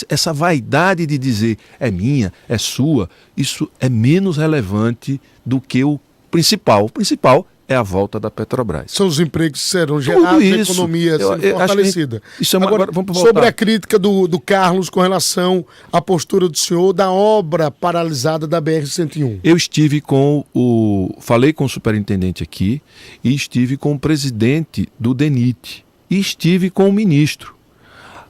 essa vaidade de dizer é minha, é sua, isso é menos relevante do que o principal. O principal é a volta da Petrobras. São os empregos que serão gerados, a economia sendo fortalecida. Agora, sobre a crítica do Carlos com relação à postura do senhor da obra paralisada da BR-101. Eu falei com o superintendente aqui, e estive com o presidente do DENIT, e estive com o ministro.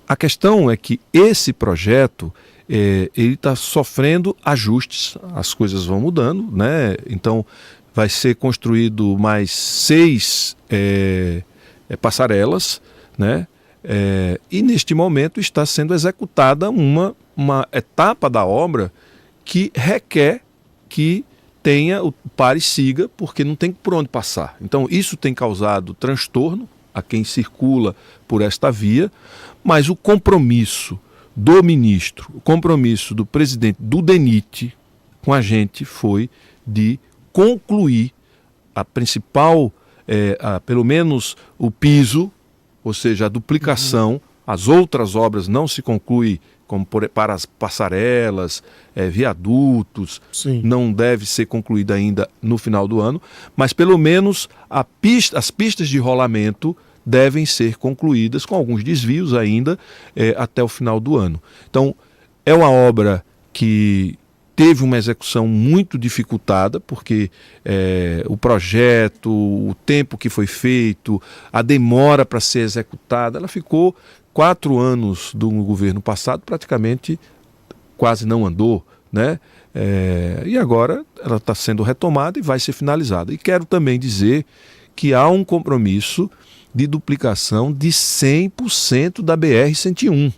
A questão é que esse projeto, ele está sofrendo ajustes, as coisas vão mudando, né? Então, vai ser construído mais 6 passarelas, né? E neste momento está sendo executada uma etapa da obra que requer que tenha o pare e siga, porque não tem por onde passar. Então isso tem causado transtorno a quem circula por esta via, mas o compromisso do ministro, o compromisso do presidente do DENIT com a gente foi de concluir a principal, pelo menos o piso, ou seja, a duplicação. As outras obras não se concluem, como para as passarelas, viadutos. Sim. Não deve ser concluída ainda no final do ano, mas pelo menos as pistas de rolamento devem ser concluídas, com alguns desvios ainda, até o final do ano. Então, é uma obra que teve uma execução muito dificultada, porque o projeto, o tempo que foi feito, a demora para ser executada, ela ficou 4 anos do governo passado praticamente quase não andou, né? E agora ela está sendo retomada e vai ser finalizada. E quero também dizer que há um compromisso de duplicação de 100% da BR-101.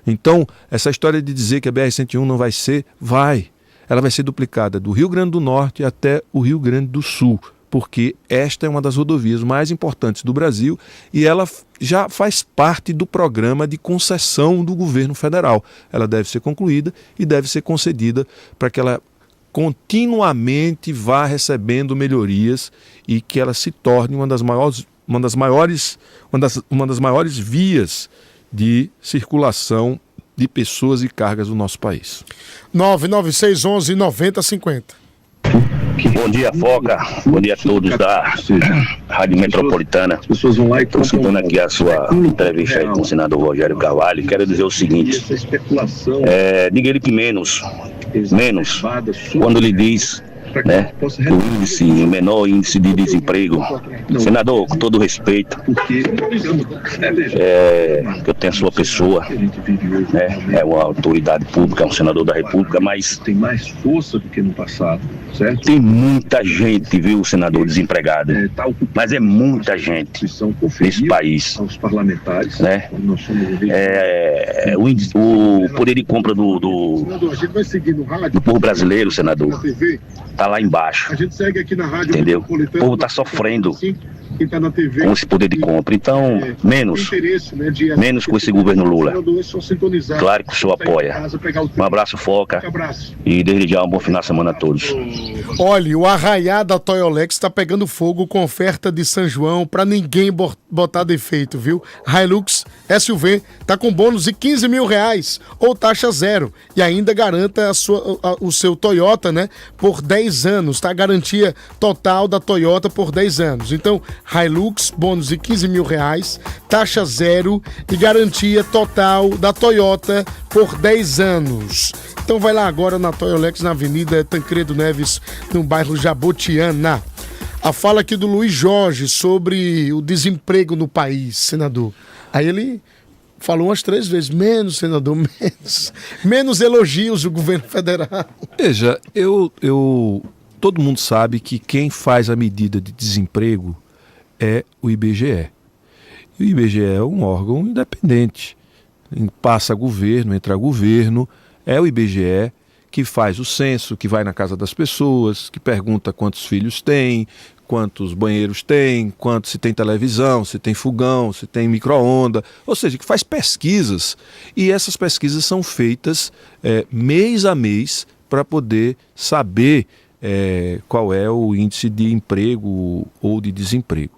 Então, essa história de dizer que a BR-101 não vai ser, vai. Ela vai ser duplicada do Rio Grande do Norte até o Rio Grande do Sul, porque esta é uma das rodovias mais importantes do Brasil e ela já faz parte do programa de concessão do governo federal. Ela deve ser concluída e deve ser concedida para que ela continuamente vá recebendo melhorias e que ela se torne uma das maiores vias de circulação de pessoas e cargas do nosso país. 99611 9050. Bom dia, Foca. Bom dia a todos da Rádio Metropolitana. Estou escutando aqui a sua entrevista aí com o senador Rogério Carvalho. Quero dizer o seguinte, diga ele que menos, quando ele diz, né, o menor índice de desemprego. Senador, com todo respeito, que eu tenho a sua pessoa, né, é uma autoridade pública, é um senador da República, mas tem mais força do que no passado, certo? Tem muita gente, viu, senador, desempregado, mas é muita gente nesse país, aos parlamentares, né? O poder de compra do povo brasileiro, senador, tá lá embaixo, entendeu? O povo está sofrendo com esse poder de compra. Então, menos com esse governo Lula. Claro que o senhor apoia. Um abraço, Foca, e desde já um bom final de semana a todos. Olha, o arraiá da Toyolex está pegando fogo com oferta de São João para ninguém botar defeito, viu? Hilux SUV tá com bônus de R$15 mil ou taxa zero e ainda garanta o seu Toyota, né, por 10 anos, tá? Garantia total da Toyota por 10 anos. Então, Hilux, bônus de R$15 mil, taxa zero e garantia total da Toyota por 10 anos. Então vai lá agora na Toyolex, na Avenida Tancredo Neves, no bairro Jabotiana. A fala aqui do Luiz Jorge sobre o desemprego no país, senador. Aí ele falou umas 3 vezes, menos, senador, menos elogios do governo federal. Veja, todo mundo sabe que quem faz a medida de desemprego é o IBGE. E o IBGE é um órgão independente. Passa governo, entra governo, é o IBGE que faz o censo, que vai na casa das pessoas, que pergunta quantos filhos tem, quantos banheiros tem, se tem televisão, se tem fogão, se tem micro-ondas, ou seja, que faz pesquisas. E essas pesquisas são feitas mês a mês para poder saber qual é o índice de emprego ou de desemprego.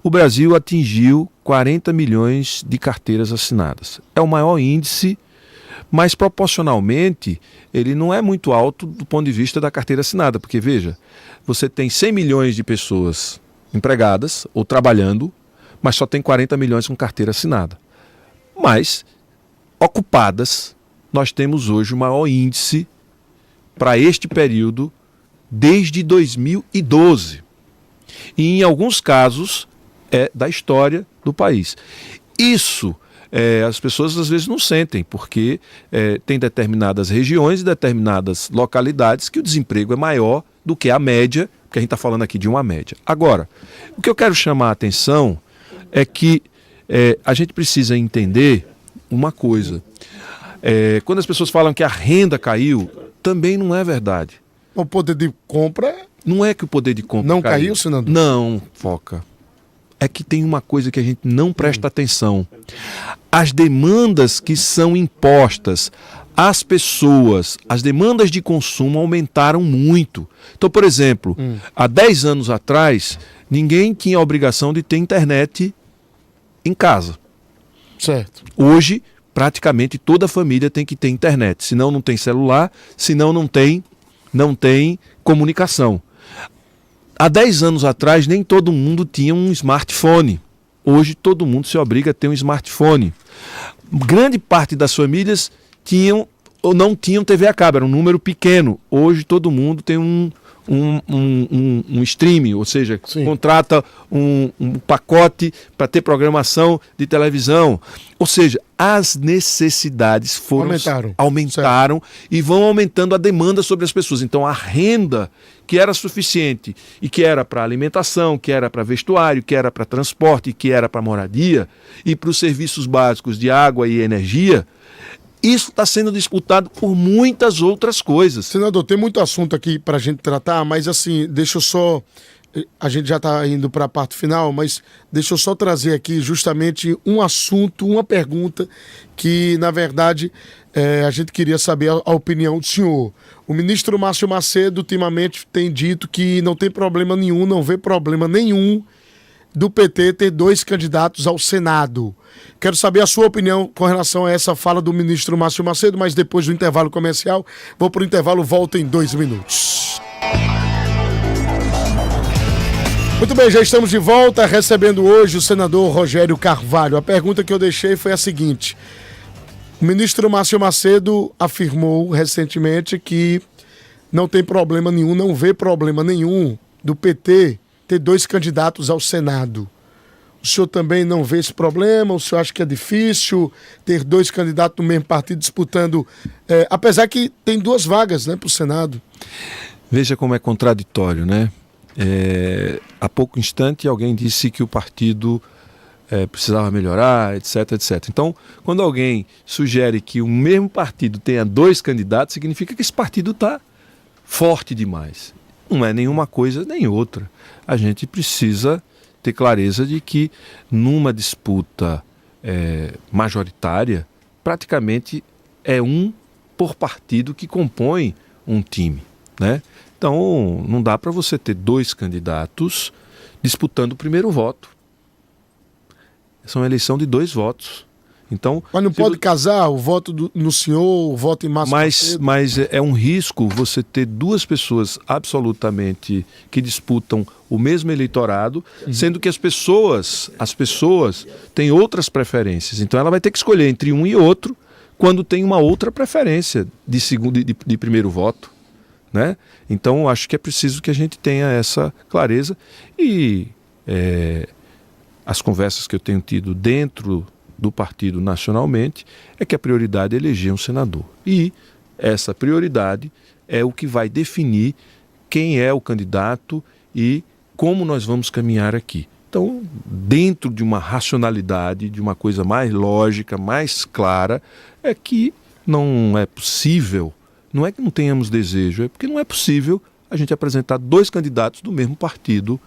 O Brasil atingiu 40 milhões de carteiras assinadas. É o maior índice, mas proporcionalmente ele não é muito alto do ponto de vista da carteira assinada, porque veja, você tem 100 milhões de pessoas empregadas ou trabalhando, mas só tem 40 milhões com carteira assinada. Mas, ocupadas, nós temos hoje o maior índice para este período desde 2012. E em alguns casos da história do país. Isso as pessoas às vezes não sentem, porque tem determinadas regiões e determinadas localidades que o desemprego é maior do que a média, porque a gente está falando aqui de uma média. Agora, o que eu quero chamar a atenção é que a gente precisa entender uma coisa. Quando as pessoas falam que a renda caiu, também não é verdade. O poder de compra... Não é que o poder de compra não caiu, senador? Não, Foca. É que tem uma coisa que a gente não presta atenção. As demandas que são impostas às pessoas, as demandas de consumo aumentaram muito. Então, por exemplo, há 10 anos atrás, ninguém tinha a obrigação de ter internet em casa. Certo. Hoje, praticamente toda família tem que ter internet. Senão não tem celular, senão não tem comunicação. Há 10 anos atrás, nem todo mundo tinha um smartphone. Hoje, todo mundo se obriga a ter um smartphone. Grande parte das famílias tinham ou não tinham TV a cabo, era um número pequeno. Hoje, todo mundo tem um um streaming, ou seja, Sim. contrata um pacote para ter programação de televisão. Ou seja, as necessidades aumentaram e vão aumentando a demanda sobre as pessoas. Então a renda que era suficiente e que era para alimentação, que era para vestuário, que era para transporte, que era para moradia e para os serviços básicos de água e energia, isso está sendo disputado por muitas outras coisas. Senador, tem muito assunto aqui para a gente tratar, mas assim, deixa eu só... A gente já está indo para a parte final, mas deixa eu só trazer aqui justamente um assunto, uma pergunta que, na verdade, a gente queria saber a opinião do senhor. O ministro Márcio Macedo ultimamente tem dito que não tem problema nenhum, não vê problema nenhum do PT ter 2 candidatos ao Senado. Quero saber a sua opinião com relação a essa fala do ministro Márcio Macedo, mas depois do intervalo comercial, vou para o intervalo, volto em 2 minutos. Muito bem, já estamos de volta, recebendo hoje o senador Rogério Carvalho. A pergunta que eu deixei foi a seguinte: o ministro Márcio Macedo afirmou recentemente que não tem problema nenhum, não vê problema nenhum do PT ter 2 candidatos ao Senado. O senhor também não vê esse problema? O senhor acha que é difícil ter 2 candidatos do mesmo partido disputando, apesar que tem 2 vagas, né, para o Senado? Veja como é contraditório, né? Há pouco instante alguém disse que o partido precisava melhorar, etc, etc. Então, quando alguém sugere que o mesmo partido tenha 2 candidatos, significa que esse partido está forte demais. Não é nenhuma coisa nem outra. A gente precisa ter clareza de que numa disputa majoritária, praticamente é um por partido que compõe um time, né? Então, não dá para você ter 2 candidatos disputando o primeiro voto. Essa é uma eleição de 2 votos. Então, mas não pode casar o voto no senhor, o voto em Márcio Macedo? Mas é um risco você ter 2 pessoas absolutamente que disputam o mesmo eleitorado, sendo que as pessoas têm outras preferências. Então ela vai ter que escolher entre um e outro quando tem uma outra preferência de primeiro voto, né? Então acho que é preciso que a gente tenha essa clareza e as conversas que eu tenho tido dentro do partido nacionalmente é que a prioridade é eleger um senador. E essa prioridade é o que vai definir quem é o candidato e como nós vamos caminhar aqui. Então, dentro de uma racionalidade, de uma coisa mais lógica, mais clara, é que não é possível, não é que não tenhamos desejo, é porque não é possível a gente apresentar 2 candidatos do mesmo partido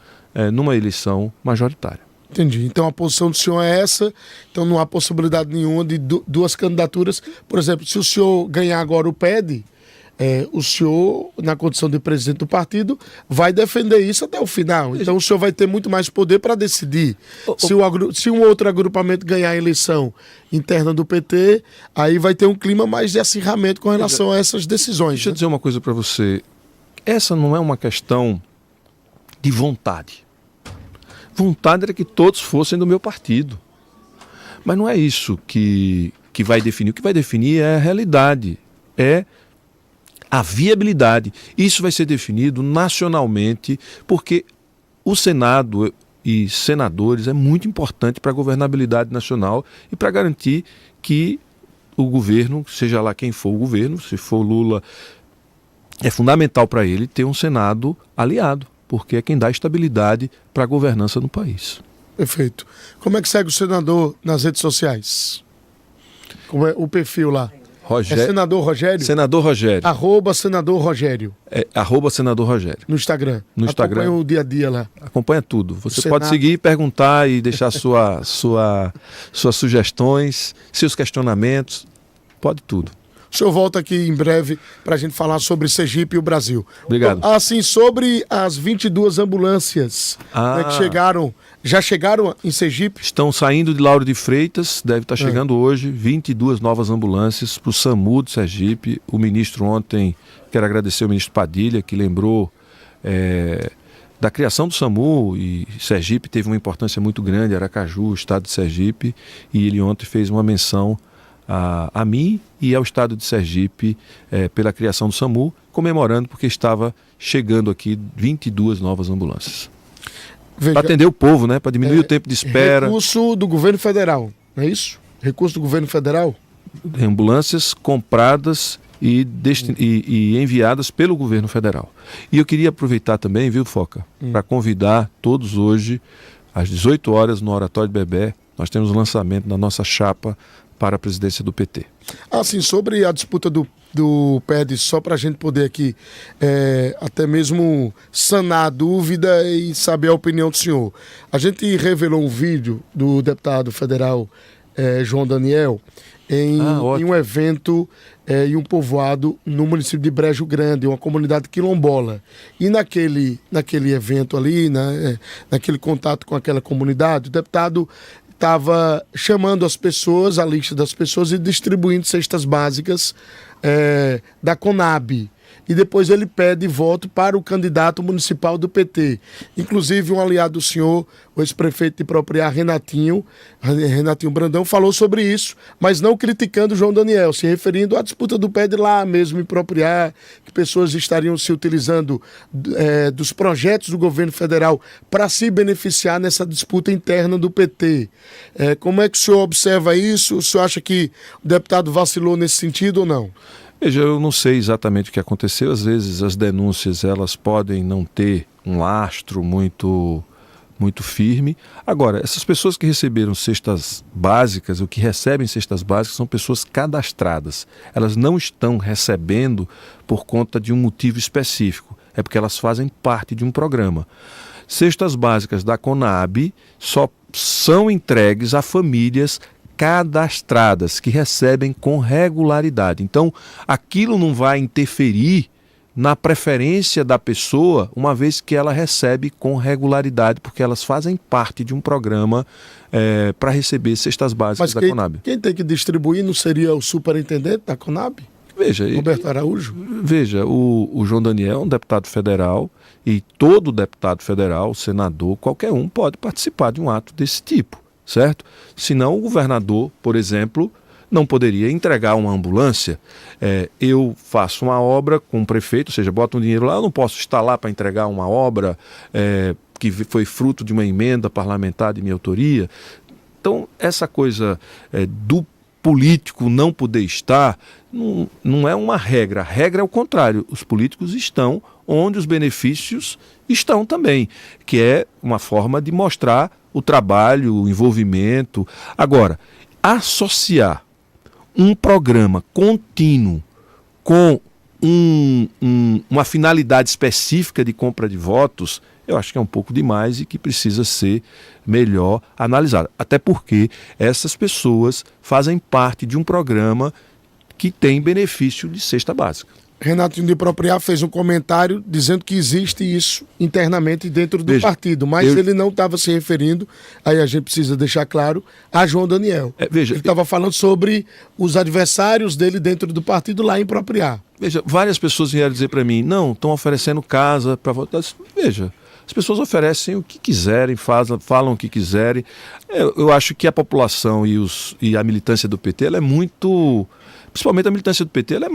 numa eleição majoritária. Entendi. Então a posição do senhor é essa, então não há possibilidade nenhuma de 2 candidaturas. Por exemplo, se o senhor ganhar agora o PED, o senhor, na condição de presidente do partido, vai defender isso até o final. Então o senhor vai ter muito mais poder para decidir. Se um outro agrupamento ganhar a eleição interna do PT, aí vai ter um clima mais de acirramento com relação a essas decisões. Deixa eu dizer uma coisa para você. Essa não é uma questão de vontade. Vontade era que todos fossem do meu partido. Mas não é isso que vai definir. O que vai definir é a realidade, é a viabilidade. Isso vai ser definido nacionalmente, porque o Senado e senadores é muito importante para a governabilidade nacional e para garantir que o governo, seja lá quem for o governo, se for Lula, é fundamental para ele ter um Senado aliado, porque é quem dá estabilidade para a governança no país. Perfeito. Como é que segue o senador nas redes sociais? Como é o perfil lá? Rogério, senador Rogério? Senador Rogério. @senador Rogério. @senador Rogério. No Instagram. No Instagram. Acompanha o dia a dia lá. Acompanha tudo. Você pode seguir, perguntar e deixar suas sugestões, seus questionamentos. Pode tudo. O senhor volta aqui em breve para a gente falar sobre Sergipe e o Brasil. Obrigado. Assim, sobre as 22 ambulâncias que já chegaram em Sergipe? Estão saindo de Lauro de Freitas, deve estar chegando hoje, 22 novas ambulâncias para o SAMU de Sergipe. O ministro ontem, quero agradecer ao ministro Padilha, que lembrou da criação do SAMU, e Sergipe teve uma importância muito grande, Aracaju, o estado de Sergipe, e ele ontem fez uma menção a mim e ao Estado de Sergipe pela criação do SAMU, comemorando porque estava chegando aqui 22 novas ambulâncias. Para atender o povo, né? Para diminuir o tempo de espera. Recurso do governo federal, não é isso? Recurso do governo federal? Ambulâncias compradas e enviadas pelo governo federal. E eu queria aproveitar também, viu, Foca, para convidar todos hoje, às 18 horas, no Oratório de Bebé, nós temos o lançamento da nossa chapa para a presidência do PT. Sim, sobre a disputa do PED, só para a gente poder aqui até mesmo sanar a dúvida e saber a opinião do senhor. A gente revelou um vídeo do deputado federal João Daniel em um evento em um povoado no município de Brejo Grande, uma comunidade quilombola. E naquele evento ali, naquele contato com aquela comunidade, o deputado estava chamando as pessoas, a lista das pessoas, e distribuindo cestas básicas da Conab. E depois ele pede voto para o candidato municipal do PT. Inclusive, um aliado do senhor, o ex-prefeito de Propriá, Renatinho Brandão, falou sobre isso, mas não criticando o João Daniel, se referindo à disputa do PED lá mesmo em Propriá, que pessoas estariam se utilizando dos projetos do governo federal para se beneficiar nessa disputa interna do PT. Como é que o senhor observa isso? O senhor acha que o deputado vacilou nesse sentido ou não? Veja, eu não sei exatamente o que aconteceu. Às vezes as denúncias elas podem não ter um lastro muito firme. Agora, essas pessoas que receberam cestas básicas, ou que recebem cestas básicas, são pessoas cadastradas. Elas não estão recebendo por conta de um motivo específico. É porque elas fazem parte de um programa. Cestas básicas da Conab só são entregues a famílias cadastradas, que recebem com regularidade. Então, aquilo não vai interferir na preferência da pessoa, uma vez que ela recebe com regularidade, porque elas fazem parte de um programa para receber cestas básicas da Conab. Quem tem que distribuir não seria o superintendente da Conab? Veja, Roberto Araújo? Veja, o João Daniel é um deputado federal e todo deputado federal, senador, qualquer um pode participar de um ato desse tipo. Certo? Senão o governador, por exemplo, não poderia entregar uma ambulância. Eu faço uma obra com o prefeito, ou seja, boto um dinheiro lá, eu não posso estar lá para entregar uma obra que foi fruto de uma emenda parlamentar de minha autoria. Então, essa coisa do político não poder estar não é uma regra. A regra é o contrário. Os políticos estão onde os benefícios estão também, que é uma forma de mostrar o trabalho, o envolvimento. Agora, associar um programa contínuo com uma finalidade específica de compra de votos, eu acho que é um pouco demais e que precisa ser melhor analisado. Até porque essas pessoas fazem parte de um programa que tem benefício de cesta básica. Renatinho de Propriá fez um comentário dizendo que existe isso internamente dentro do partido, mas ele não estava se referindo, aí a gente precisa deixar claro, a João Daniel. Ele estava falando sobre os adversários dele dentro do partido lá em Propriá. Veja, várias pessoas vieram dizer para mim, não, estão oferecendo casa para votar. Veja, as pessoas oferecem o que quiserem, falam o que quiserem. Eu acho que a população e a militância do PT, ela é muito... Principalmente a militância do PT, ela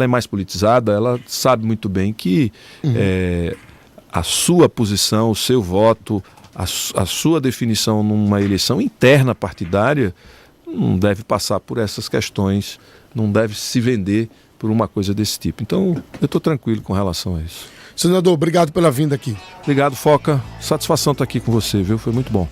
é mais politizada, ela sabe muito bem que a sua posição, o seu voto, a sua definição numa eleição interna partidária não deve passar por essas questões, não deve se vender por uma coisa desse tipo. Então, eu estou tranquilo com relação a isso. Senador, obrigado pela vinda aqui. Obrigado, Foca. Satisfação estar aqui com você, viu? Foi muito bom.